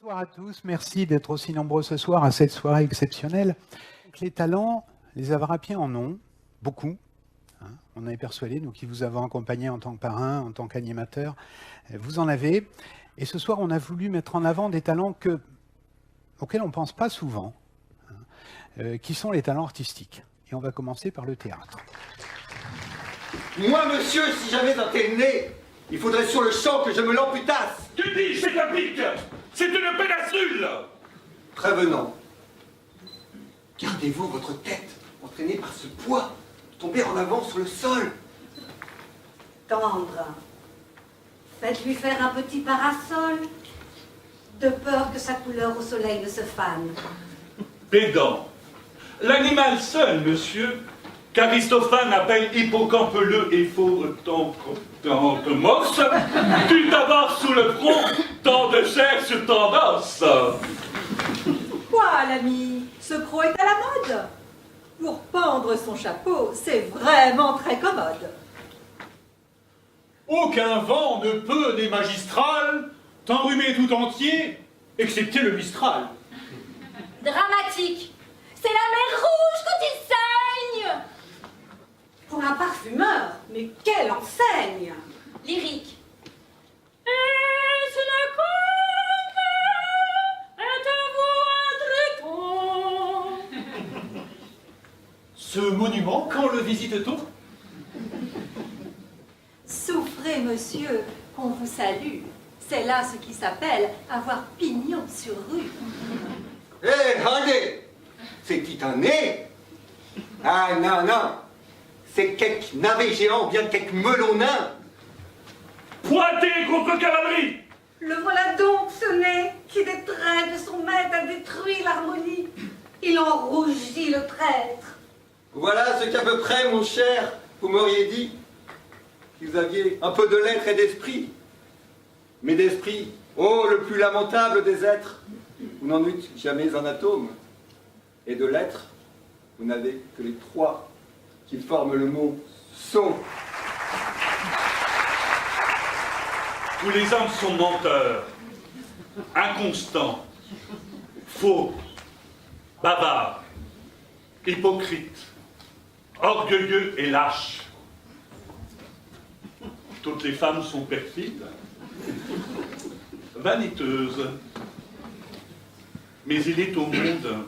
Bonsoir à tous, merci d'être aussi nombreux ce soir à cette soirée exceptionnelle. Les talents, les Avrapiens en ont, beaucoup. On en est persuadé, nous qui vous avons accompagné en tant que parrain, en tant qu'animateur, vous en avez. Et ce soir, on a voulu mettre en avant des talents auxquels on ne pense pas souvent, qui sont les talents artistiques. Et on va commencer par le théâtre. Moi, monsieur, si j'avais un tel nez, il faudrait sur le champ que je me l'amputasse. Que dis-je, c'est un pic? C'est une péninsule. Prévenant. Gardez-vous votre tête, entraînée par ce poids, tomber en avant sur le sol. Tendre. Faites-lui faire un petit parasol, de peur que sa couleur au soleil ne se fane. Pédant. L'animal seul, monsieur, qu'Aristophane appelle hippocampeleux et faux de mosse, tue d'abord sous le front tant de chair sur tendance. Quoi, l'ami? Ce croc est à la mode. Pour pendre son chapeau, c'est vraiment très commode. Aucun vent ne peut, des magistrales, t'enrhumer tout entier, excepté le Mistral. Dramatique. C'est la mer rouge quand il saigne. Pour un parfumeur, mais quelle enseigne! Lyrique. Et ce ne compte, êtes-vous un Breton? Ce monument, quand le visite-t-on? Souffrez, monsieur, qu'on vous salue. C'est là ce qui s'appelle avoir pignon sur rue. Hé, regardez! C'est-il un nez? Ah non, non! C'est quelque navet géant ou bien quelque melon nain! Pointez contre cavalerie. Le voilà donc, ce nez, qui des traits de son maître a détruit l'harmonie. Il en rougit le traître. Voilà ce qu'à peu près, mon cher, vous m'auriez dit que vous aviez un peu de lettres et d'esprit. Mais d'esprit, oh, le plus lamentable des êtres, vous n'en eûtes jamais un atome. Et de lettres, vous n'avez que les trois qui forment le mot son. Tous les hommes sont menteurs, inconstants, faux, bavards, hypocrites, orgueilleux et lâches. Toutes les femmes sont perfides, vaniteuses. Mais il est au monde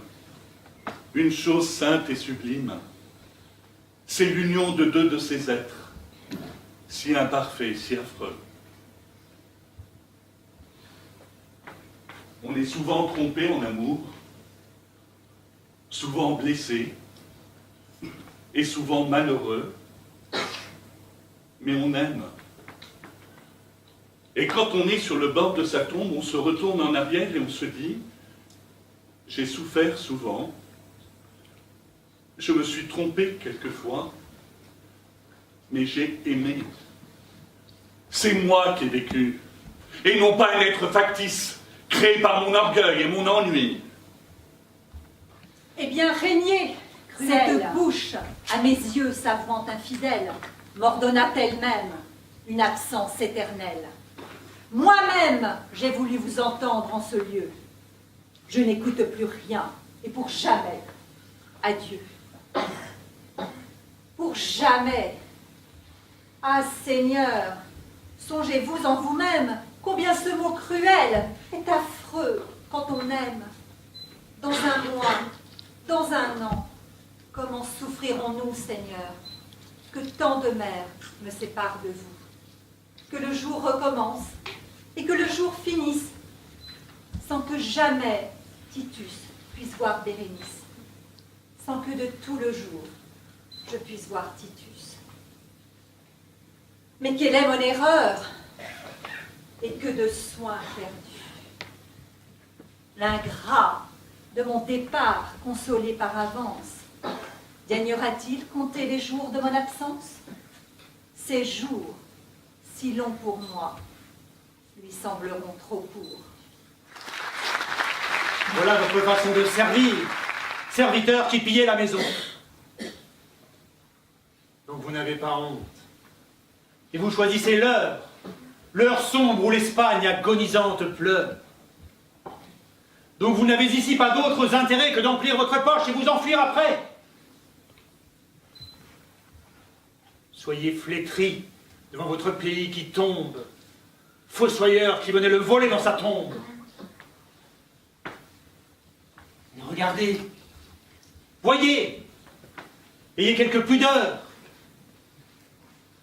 une chose sainte et sublime. C'est l'union de deux de ces êtres, si imparfaits, si affreux. On est souvent trompé en amour, souvent blessé et souvent malheureux, mais on aime. Et quand on est sur le bord de sa tombe, on se retourne en arrière et on se dit « J'ai souffert souvent, je me suis trompé quelquefois, mais j'ai aimé. C'est moi qui ai vécu, et non pas un être factice, créé par mon orgueil et mon ennui. » Eh bien, régnez, Cruelle. cette bouche, à mes yeux savante infidèle, m'ordonna elle-même une absence éternelle. Moi-même, j'ai voulu vous entendre en ce lieu. Je n'écoute plus rien, et pour jamais. Adieu. Pour jamais. Ah, Seigneur, songez-vous en vous-même combien ce mot cruel est affreux quand on aime. Dans un mois, dans un an, comment souffrirons-nous, Seigneur, que tant de mers me séparent de vous, que le jour recommence et que le jour finisse, sans que jamais Titus puisse voir Bérénice, sans que de tout le jour je puisse voir Titus. Mais quelle est mon erreur, et que de soins perdus. L'ingrat de mon départ consolé par avance, daignera-t-il compter les jours de mon absence? Ces jours, si longs pour moi, lui sembleront trop courts. Voilà votre façon de servir, serviteur qui pillait la maison. Donc vous n'avez pas honte. Et vous choisissez l'heure sombre où l'Espagne agonisante pleure. Donc vous n'avez ici pas d'autres intérêts que d'emplir votre poche et vous enfuir après. Soyez flétris devant votre pays qui tombe, fossoyeur qui venait le voler dans sa tombe. Mais regardez, voyez, ayez quelque pudeur.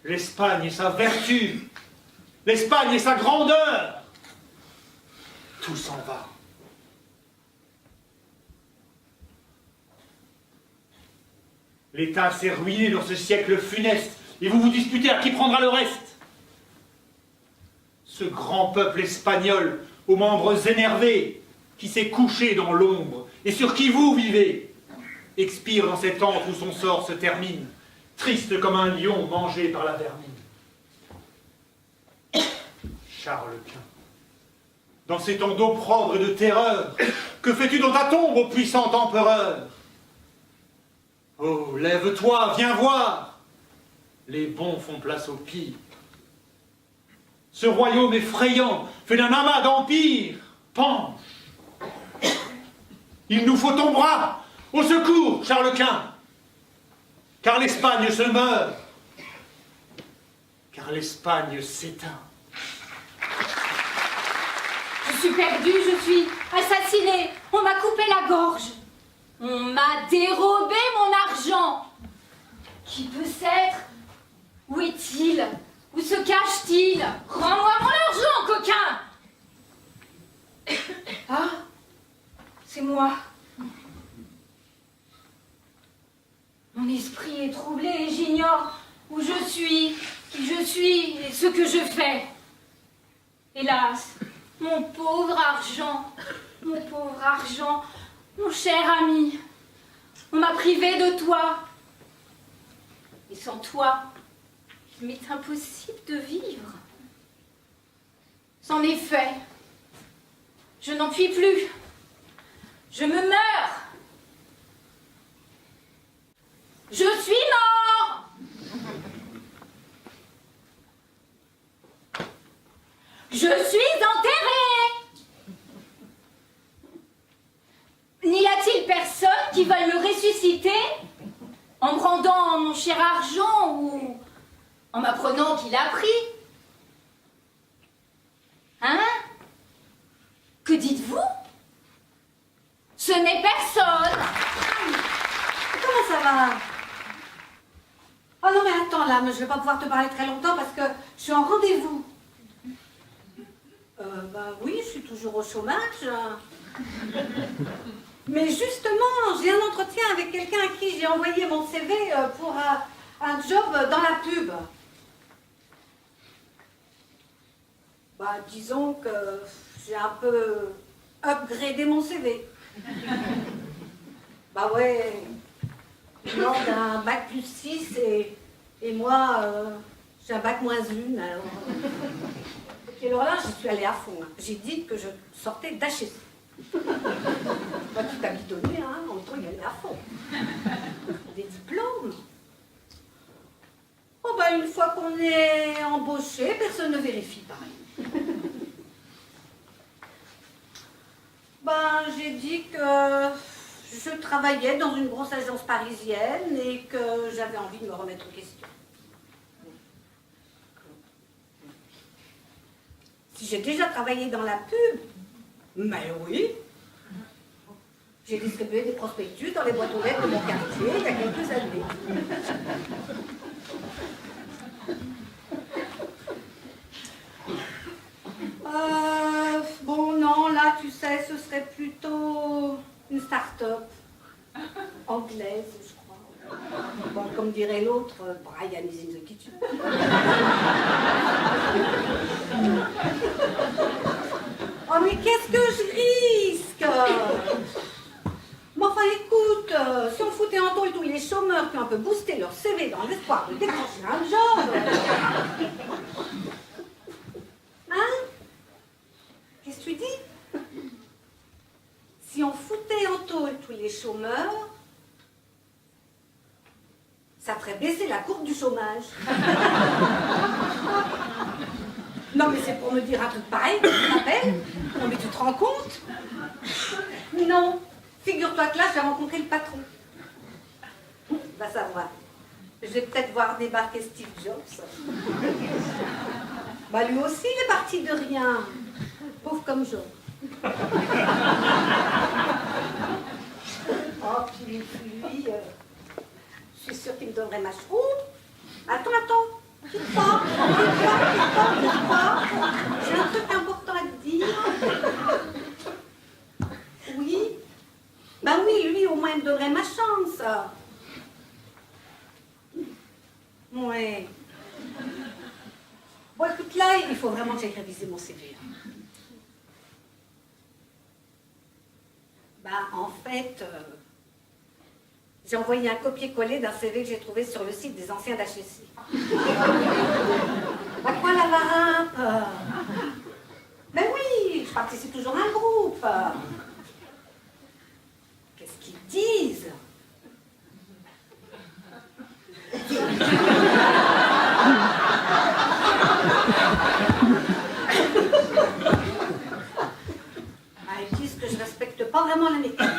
L'Espagne et sa vertu, l'Espagne et sa grandeur, tout s'en va. L'État s'est ruiné dans ce siècle funeste, et vous vous disputez à qui prendra le reste. Ce grand peuple espagnol, aux membres énervés, qui s'est couché dans l'ombre, et sur qui vous vivez, expire dans cette antre où son sort se termine, triste comme un lion mangé par la vermine. Charles Quint, dans ces temps d'opprobre et de terreur, que fais-tu dans ta tombe, ô puissant empereur? Oh, lève-toi, viens voir. Les bons font place aux pires. Ce royaume effrayant fait d'un amas d'empire. Penche. Il nous faut ton bras. Au secours, Charles Quint. Car l'Espagne se meurt. Car l'Espagne s'éteint. Je suis perdue, je suis assassinée. On m'a coupé la gorge. On m'a dérobé mon argent. Qui peut s'être? Où est-il? Où se cache-t-il? Rends-moi mon argent, coquin! Ah, c'est moi. Mon esprit est troublé et j'ignore où je suis, qui je suis et ce que je fais. Hélas, mon pauvre argent, mon cher ami, on m'a privé de toi. Et sans toi, il m'est impossible de vivre. En effet, je n'en puis plus. Je me meurs. Je suis mort. Je suis enterré. N'y a-t-il personne qui veuille me ressusciter en me rendant mon cher argent ou en m'apprenant qu'il a pris? Hein? Que dites-vous? Ce n'est personne. Comment ça va? Oh non mais attends là, mais je vais pas pouvoir te parler très longtemps parce que je suis en rendez-vous. Bah oui, je suis toujours au chômage. Mais justement, j'ai un entretien avec quelqu'un à qui j'ai envoyé mon CV pour un job dans la pub. Bah disons que j'ai un peu upgradé mon CV. Bah ouais, il demande un bac plus 6 et moi, j'ai un bac moins 1. Alors, et alors là, je suis allée à fond. Hein. J'ai dit que je sortais d'HEC. Pas tout habitonnée, hein, en temps, il y allait à fond. Des diplômes. Oh bah une fois qu'on est embauché, personne ne vérifie pareil. Ben, j'ai dit que je travaillais dans une grosse agence parisienne et que j'avais envie de me remettre en question. Si j'ai déjà travaillé dans la pub, mais oui. J'ai distribué des prospectus dans les boîtes aux lettres de mon quartier il y a quelques années. Bon, non, là, tu sais, ce serait plutôt une start-up anglaise, je crois. Bon, comme dirait l'autre, Brian is in the kitchen. Oh, mais qu'est-ce que je risque? Mais enfin, écoute, si on foutait en tôle tous les chômeurs qui ont un peu boosté leur CV dans l'espoir de décrocher un job... Hein? Qu'est-ce que tu dis? Si on foutait en tôle tous les chômeurs, ça ferait baisser la courbe du chômage. Non, mais c'est pour me dire un truc pareil, tu te rappelles? Non, mais tu te rends compte? Non. Figure-toi que là, j'ai rencontré le patron. Va savoir. Je vais peut-être voir débarquer Steve Jobs. Bah, lui aussi, il est parti de rien. Pauvre comme Joe. Oh, puis lui, je suis sûre qu'il me donnerait ma choupe. Attends. Quitte pas. J'ai un truc important à te dire. Oui. Ben oui, lui, au moins, il me donnerait ma chance. Ouais. Bon, écoute, là, il faut vraiment que j'aille réviser mon CV. Bah, en fait, j'ai envoyé un copier-coller d'un CV que j'ai trouvé sur le site des anciens d'HEC. Bah quoi, la varap? Ben oui, je participe toujours à un groupe. Qu'est-ce qu'ils disent? Ils disent que je respecte pas vraiment la méthode.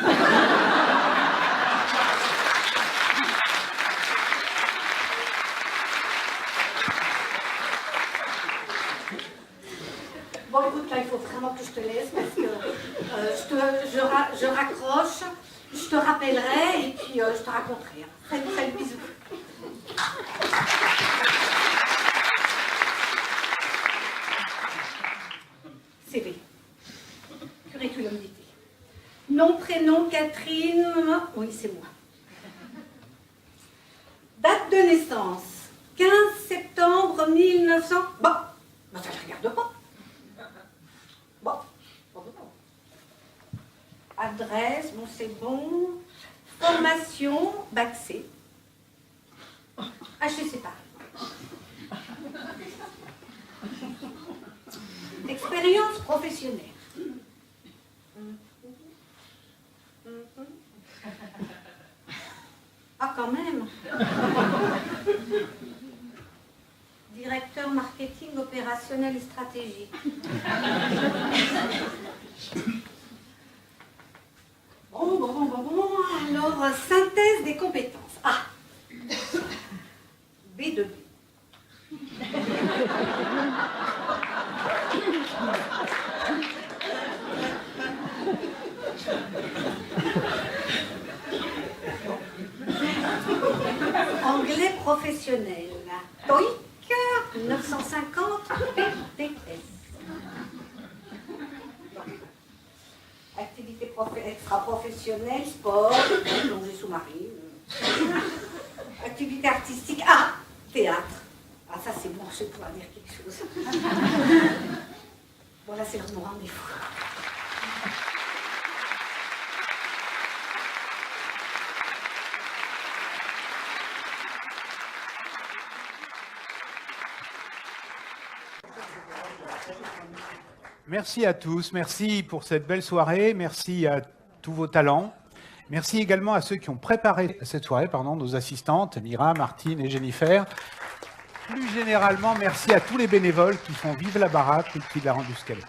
Bon, écoute, là, il faut vraiment que je te laisse parce que je raccroche, je te rappellerai et puis je te raconterai. Salut, bisous. CV. Curriculum vitae. Nom, prénom, Catherine. Oui, c'est moi. Date de naissance. 15 septembre 1900. Bon, ça ne regarde pas. Bon. Adresse, bon, c'est bon. Formation, bac C. HEC Paris. Expérience professionnelle. Ah, quand même. Directeur marketing opérationnel et stratégique. Bon. Alors, synthèse des compétences. Ah. B2B. Anglais professionnel. TOEIC 950 PTS. Activité extra-professionnelle, sport, plongée sous-marine. Activité artistique. Ah, théâtre. Ah, ça c'est bon, je vais pouvoir dire quelque chose. Bon, là c'est mon rendez-vous. Merci à tous, merci pour cette belle soirée, merci à tous vos talents. Merci également à ceux qui ont préparé cette soirée, nos assistantes, Mira, Martine et Jennifer. Plus généralement, merci à tous les bénévoles qui font vivre la baraque et qui la rendent jusqu'à là.